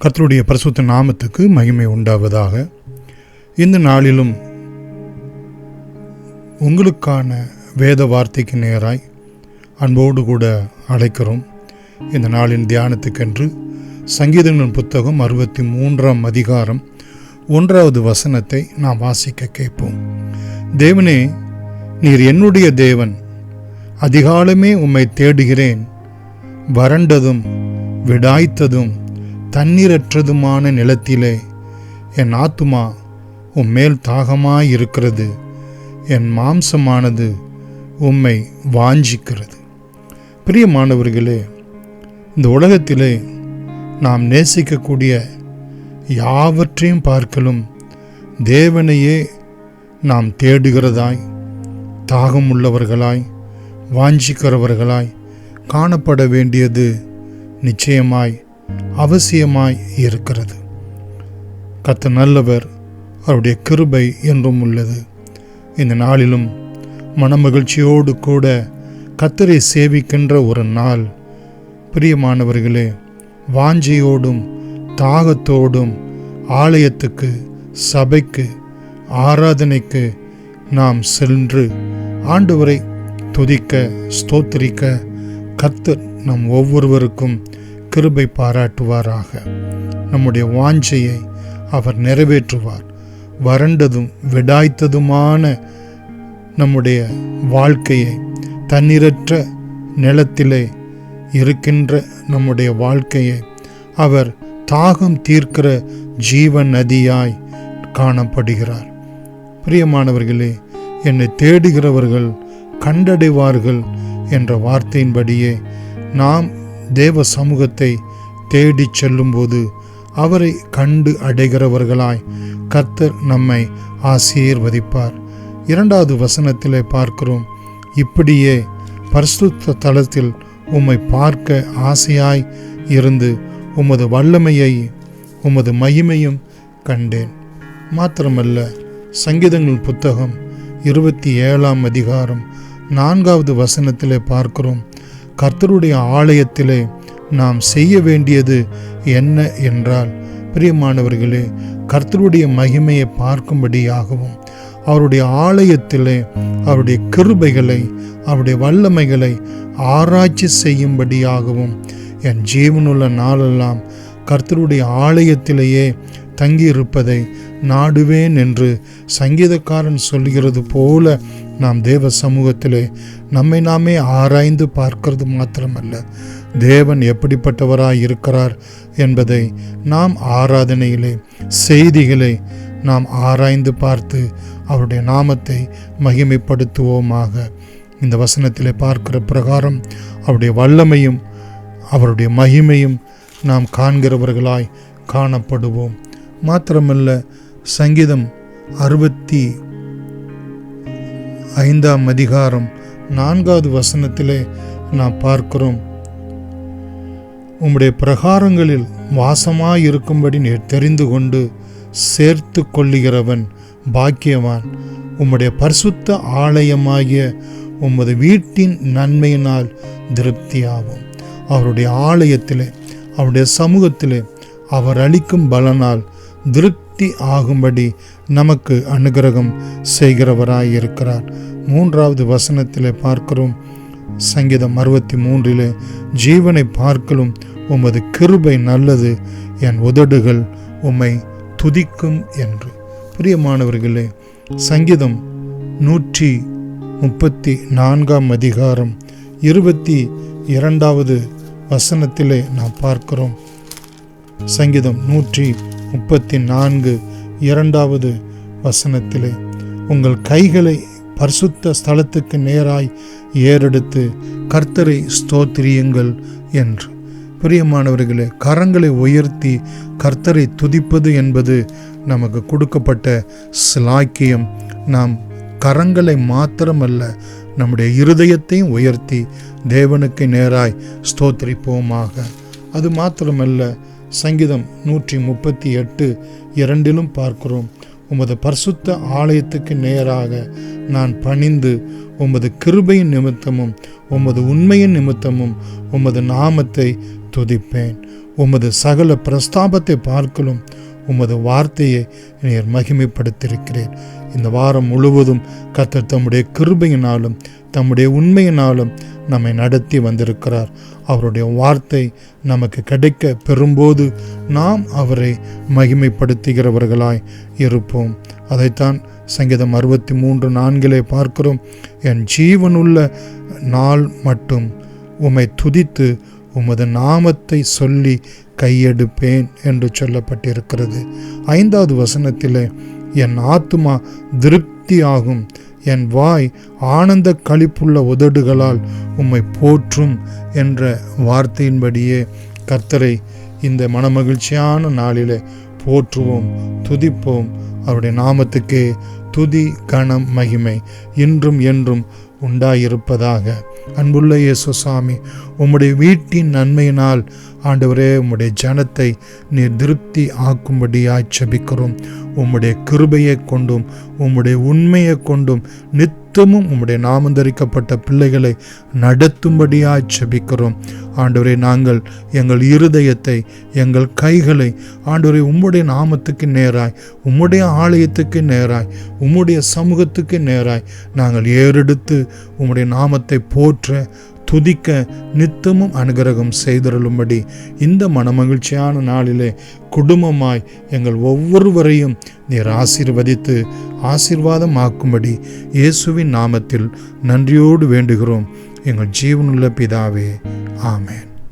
கர்த்தருடைய பரிசுத்த நாமத்துக்கு மகிமை உண்டாவதாக. இந்த நாளிலும் உங்களுக்கான வேத வார்த்தைக்கு நேராய் அன்போடு கூட அழைக்கிறோம். இந்த நாளின் தியானத்துக்கென்று சங்கீதங்களின் புத்தகம் 63ஆம் அதிகாரம் 1வது வசனத்தை நாம் வாசிக்க கேட்போம். தேவனே, நீர் என்னுடைய தேவன், அதிகாலமே உம்மை தேடுகிறேன். வறண்டதும் விடாய்த்ததும் தண்ணீரற்றதுமான நிலத்திலே என் ஆத்துமா உம்மேல் தாகமாயிருக்கிறது. என் மாம்சமானது உம்மை வாஞ்சிக்கிறது. பிரியமானவர்களே, இந்த உலகத்திலே நாம் நேசிக்கக்கூடிய யாவற்றையும் பார்க்கலும் தேவனையே நாம் தேடுகிறதாய், தாகமுள்ளவர்களாய், வாஞ்சிக்கிறவர்களாய் காணப்பட வேண்டியது நிச்சயமாய் அவசியமாய் இருக்கிறது. கர்த்தர் நல்லவர், அவருடைய கிருபை என்றும் உள்ளது. இந்த நாளிலும் மனமகிழ்ச்சியோடு கூட கர்த்தரை சேவிக்கின்ற ஒரு நாள். பிரியமானவர்களே, வாஞ்சையோடும் தாகத்தோடும் ஆலயத்துக்கு, சபைக்கு, ஆராதனைக்கு நாம் சென்று ஆண்டவரை துதிக்க, ஸ்தோத்திரிக்க கர்த்தர் நம் ஒவ்வொருவருக்கும் கிருபை பாராட்டுவாராக. நம்முடைய வாஞ்சையை அவர் நிறைவேற்றுவார். வறண்டதும் விடாய்த்ததுமான நம்முடைய வாழ்க்கையை, தண்ணீரற்ற நிலத்திலே இருக்கின்ற நம்முடைய வாழ்க்கையை அவர் தாகம் தீர்க்கிற ஜீவ நதியாய் காணப்படுகிறார். பிரியமானவர்களே, என்னை தேடுகிறவர்கள் கண்டடைவார்கள் என்ற வார்த்தையின்படியே நாம் தேவ சமூகத்தை தேடி செல்லும்போது அவரை கண்டு அடைகிறவர்களாய் கர்த்தர் நம்மை ஆசீர்வதிப்பார். 2வது வசனத்திலே பார்க்கிறோம், இப்படியே பரிசுத்த தலத்தில் உம்மை பார்க்க ஆசையாய் இருந்து உமது வல்லமையை, உமது மகிமையும் கண்டேன். மாத்திரமல்ல, சங்கீதங்கள் புத்தகம் 27ஆம் அதிகாரம் 4வது வசனத்திலே பார்க்கிறோம், கர்த்தருடைய ஆலயத்திலே நாம் செய்ய வேண்டியது என்ன என்றால், பிரியமானவர்களே, கர்த்தருடைய மகிமையை பார்க்கும்படியாகவும் அவருடைய ஆலயத்திலே அவருடைய கிருபைகளை, அவருடைய வல்லமைகளை ஆராய்ச்சி செய்யும்படியாகவும் என் ஜீவனுள்ள நாளெல்லாம் கர்த்தருடைய ஆலயத்திலேயே தங்கியிருப்பதை நாடுவேன் என்று சங்கீதக்காரன் சொல்கிறது போல நாம் தேவ சமூகத்திலே நம்மை நாமே ஆராய்ந்து பார்க்கிறது மாத்திரமல்ல, தேவன் எப்படிப்பட்டவராய் இருக்கிறார் என்பதை நாம் ஆராதனையிலே, செய்திகளை நாம் ஆராய்ந்து பார்த்து அவருடைய நாமத்தை மகிமைப்படுத்துவோமாக. இந்த வசனத்திலே பார்க்கிற பிரகாரம் அவருடைய வல்லமையும் அவருடைய மகிமையும் நாம் காண்கிறவர்களாய் காணப்படுவோம். மாத்திரமல்ல, சங்கீதம் 65ஆம் அதிகாரம் 4வது வசனத்திலே நாம் பார்க்கிறோம், உம்முடைய பிரகாரங்களில் வாசமாயிருக்கும்படி நீர் தெரிந்து கொண்டு சேர்த்து கொள்ளுகிறவன் பாக்கியவான். உம்முடைய பரிசுத்த ஆலயமாகிய உமது வீட்டின் நன்மையினால் திருப்தியாகும். அவருடைய ஆலயத்திலே, அவருடைய சமூகத்திலே அவர் அளிக்கும் பலனால் திருப்தி ஆகும்படி நமக்கு அனுகிரகம் செய்கிறவராயிருக்கிறார். 3வது வசனத்திலே பார்க்கிறோம், சங்கீதம் 63 ஜீவனை பார்க்கலும் உமது கிருபை நல்லது, என் உதடுகள் உம்மை துதிக்கும் என்று. பிரியமானவர்களே, சங்கீதம் 134ஆம் அதிகாரம் 22வது வசனத்திலே நாம் பார்க்கிறோம், சங்கீதம் 134 2வது வசனத்திலே, உங்கள் கைகளை பரிசுத்த ஸ்தலத்துக்கு நேராய் ஏறெடுத்து கர்த்தரை ஸ்தோத்திரியுங்கள் என்று. பிரியமானவர்களே, கரங்களை உயர்த்தி கர்த்தரை துதிப்பது என்பது நமக்கு கொடுக்கப்பட்ட சிலாக்கியம். நாம் கரங்களை மாத்திரமல்ல, நம்முடைய இருதயத்தையும் உயர்த்தி தேவனுக்கு நேராய் ஸ்தோத்திரிப்போமாக. அது மாத்திரமல்ல, சங்கீதம் 138:2 பார்க்கிறோம், உமது பரிசுத்த ஆலயத்துக்கு நேராக நான் பணிந்து உமது கிருபையின் நிமித்தமும் உமது உண்மையின் நிமித்தமும் உமது நாமத்தை துதிப்பேன். உமது சகல பிரஸ்தாபத்தை பார்க்கலும் உமது வார்த்தையை நீர் மகிமைப்படுத்தியிருக்கிறேன். இந்த வாரம் முழுவதும் கர்த்தர் தம்முடைய கிருபையினாலும் தம்முடைய உண்மையினாலும் நம்மை நடத்தி வந்திருக்கிறார். அவருடைய வார்த்தை நமக்கு கிடைக்க பெறும்போது நாம் அவரை மகிமைப்படுத்துகிறவர்களாய் இருப்போம். அதைத்தான் சங்கீதம் 63:4 பார்க்கிறோம். என் ஜீவனுள்ள நாள் மட்டும் உம்மை துதித்து உமது நாமத்தை சொல்லி கையெடுப்பேன் என்று சொல்லப்பட்டிருக்கிறது. 5வது வசனத்திலே என் ஆத்துமா திருப்தியாகும், என் வாய் ஆனந்த களிப்புள்ள உதடுகளால் உம்மை போற்றும் என்ற வார்த்தையின்படியே கர்த்தரை இந்த மனமகிழ்ச்சியான நாளிலே போற்றுவோம், துதிப்போம். அவருடைய நாமத்துக்கே துதி கனம் மகிமை இன்றும் என்றும் உண்டாயிருப்பதாக. அன்புள்ள இயேசு சாமி, உம்முடைய வீட்டின் நன்மையினால் ஆண்டவரே உம்முடைய ஜனத்தை நீர் திருப்தி ஆக்கும்படியாய் ஜெபிக்கிறோம். உம்முடைய கிருபையை கொண்டும் உம்முடைய உண்மையை கொண்டும் நித்தமும் உம்முடைய நாமந்தரிக்கப்பட்ட பிள்ளைகளை நடத்தும்படியாய் ஜெபிக்கிறோம். ஆண்டவரே, நாங்கள் எங்கள் இருதயத்தை எங்கள் கைகளை ஆண்டவரே உம்முடைய நாமத்துக்கு நேராய் உம்முடைய ஆலயத்துக்கு நேராய் உம்முடைய சமூகத்துக்கு நேராய் நாங்கள் ஏறெடுத்து உம்முடைய நாமத்தை போற்ற துதிக்க நித்தமும் அனுகிரகம் செய்தருளும்படி இந்த மனமகிழ்ச்சியான நாளிலே குடும்பமாய் எங்கள் ஒவ்வொருவரையும் நீர் ஆசீர்வதித்து ஆசீர்வாதம் ஆக்கும்படி இயேசுவின் நாமத்தில் நன்றியோடு வேண்டுகிறோம் எங்கள் ஜீவனுள்ள பிதாவே. ஆமென்.